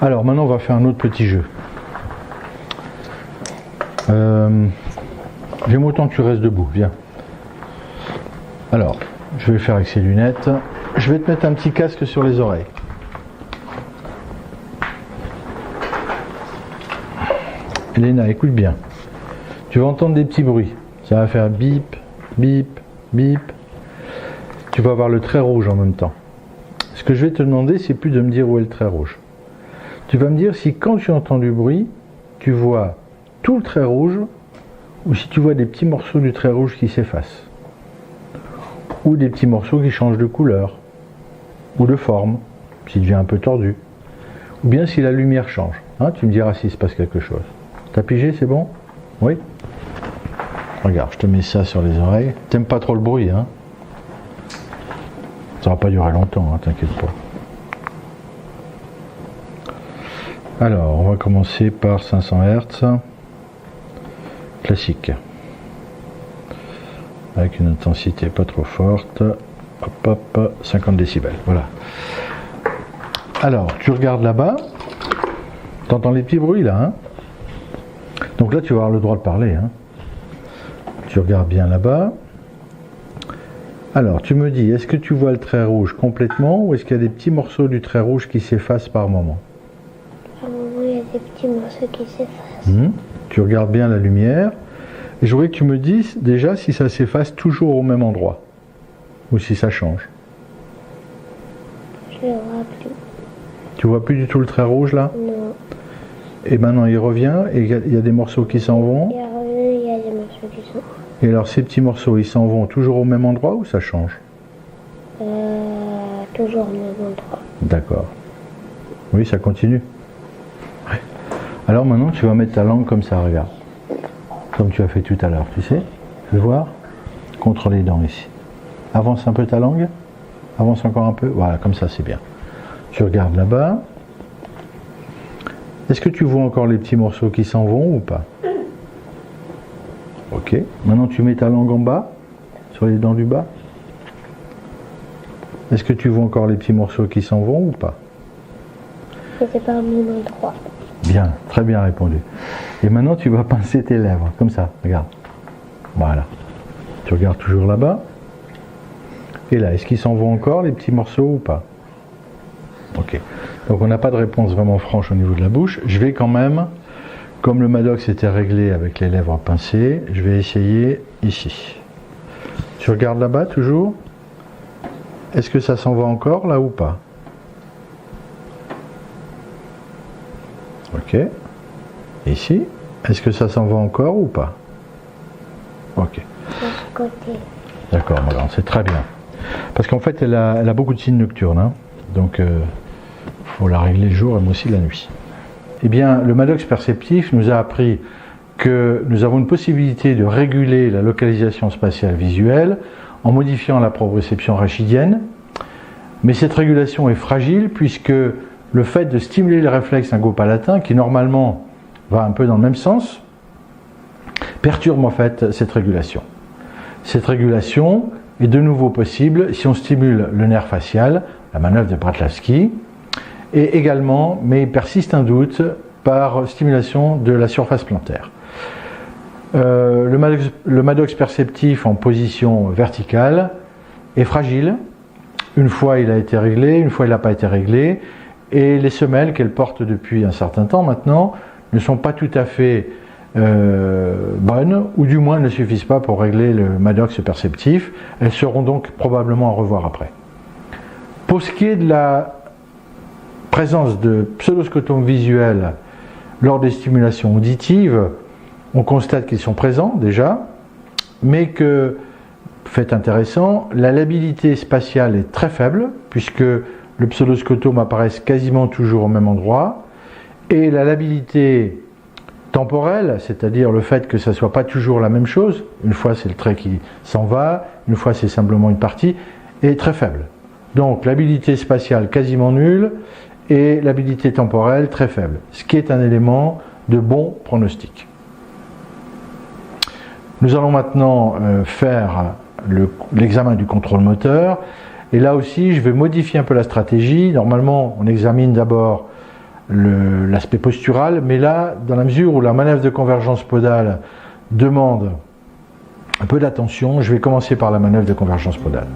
Alors maintenant on va faire un autre petit jeu. J'aime autant que tu restes debout, viens. Alors, je vais le faire avec ces lunettes. Je vais te mettre un petit casque sur les oreilles. Elena, écoute bien. Tu vas entendre des petits bruits. Ça va faire bip, bip, bip. Tu vas avoir le trait rouge en même temps. Ce que je vais te demander, c'est plus de me dire où est le trait rouge. Tu vas me dire si quand tu entends du bruit, tu vois tout le trait rouge ou si tu vois des petits morceaux du trait rouge qui s'effacent. Ou des petits morceaux qui changent de couleur ou de forme, s'il devient un peu tordu. Ou bien si la lumière change. Hein, tu me diras s'il se passe quelque chose. T'as pigé, c'est bon? Oui? Regarde, je te mets ça sur les oreilles. T'aimes pas trop le bruit, hein? Ça va pas durer longtemps, hein, t'inquiète pas. Alors, on va commencer par 500 Hz. Classique. Avec une intensité pas trop forte. Hop, hop, 50 décibels. Voilà. Alors, tu regardes là-bas. T'entends les petits bruits, là, hein? Donc là, tu vas avoir le droit de parler, hein? Tu regardes bien là-bas. Alors, tu me dis, est-ce que tu vois le trait rouge complètement ou est-ce qu'il y a des petits morceaux du trait rouge qui s'effacent par moment? Oui, il y a des petits morceaux qui s'effacent. Tu regardes bien la lumière. Et je voudrais que tu me dises déjà si ça s'efface toujours au même endroit ou si ça change. Je ne le vois plus. Tu vois plus du tout le trait rouge là? Non. Et maintenant il revient et il y a des morceaux qui s'en vont. Il y a des morceaux qui sont. Et alors ces petits morceaux, ils s'en vont toujours au même endroit ou ça change? Toujours au même endroit. D'accord. Oui, ça continue. Ouais. Alors maintenant tu vas mettre ta langue comme ça, regarde. Comme tu as fait tout à l'heure, tu sais? Fais voir. Contre les dents ici. Avance un peu ta langue. Avance encore un peu. Voilà, comme ça c'est bien. Tu regardes là-bas. Est-ce que tu vois encore les petits morceaux qui s'en vont ou pas? Ok. Maintenant tu mets ta langue en bas, sur les dents du bas. Est-ce que tu vois encore les petits morceaux qui s'en vont ou pas? C'est pas au même endroit. Bien, très bien répondu. Et maintenant tu vas pincer tes lèvres, comme ça, regarde. Voilà. Tu regardes toujours là-bas. Et là, est-ce qu'ils s'en vont encore les petits morceaux ou pas? Ok. Donc on n'a pas de réponse vraiment franche au niveau de la bouche. Je vais quand même, comme le Maddox était réglé avec les lèvres pincées, je vais essayer ici. Tu regardes là-bas toujours. Est-ce que ça s'en va encore là ou pas? Ok. Ici. Est-ce que ça s'en va encore ou pas? Ok. De ce côté. D'accord, voilà, c'est très bien. Parce qu'en fait, elle a beaucoup de signes nocturnes. Hein. Donc, faut la régler le jour et moi aussi la nuit. Eh bien, le Maddox perceptif nous a appris que nous avons une possibilité de réguler la localisation spatiale visuelle en modifiant la proprioception rachidienne. Mais cette régulation est fragile puisque le fait de stimuler le réflexe syngopalatin, qui normalement va un peu dans le même sens, perturbe en fait cette régulation. Cette régulation est de nouveau possible si on stimule le nerf facial, la manœuvre de Bratlaski, et également, mais il persiste un doute, par stimulation de la surface plantaire. Le Maddox perceptif en position verticale est fragile. Une fois il a été réglé, une fois il n'a pas été réglé, et les semelles qu'elle porte depuis un certain temps maintenant ne sont pas tout à fait bonnes, ou du moins ne suffisent pas pour régler le Maddox perceptif. Elles seront donc probablement à revoir après. Pour ce qui est de la présence de pseudoscotomes visuels lors des stimulations auditives, on constate qu'ils sont présents déjà, mais que, fait intéressant, la labilité spatiale est très faible, puisque le pseudoscotome apparaît quasiment toujours au même endroit, et la labilité temporelle, c'est-à-dire le fait que ça ne soit pas toujours la même chose, une fois c'est le trait qui s'en va, une fois c'est simplement une partie, est très faible. Donc l'habilité spatiale quasiment nulle et l'habilité temporelle très faible, ce qui est un élément de bon pronostic. Nous allons maintenant faire l'examen du contrôle moteur, et là aussi je vais modifier un peu la stratégie. Normalement on examine d'abord l'aspect postural, mais là, dans la mesure où la manœuvre de convergence podale demande un peu d'attention, je vais commencer par la manœuvre de convergence podale.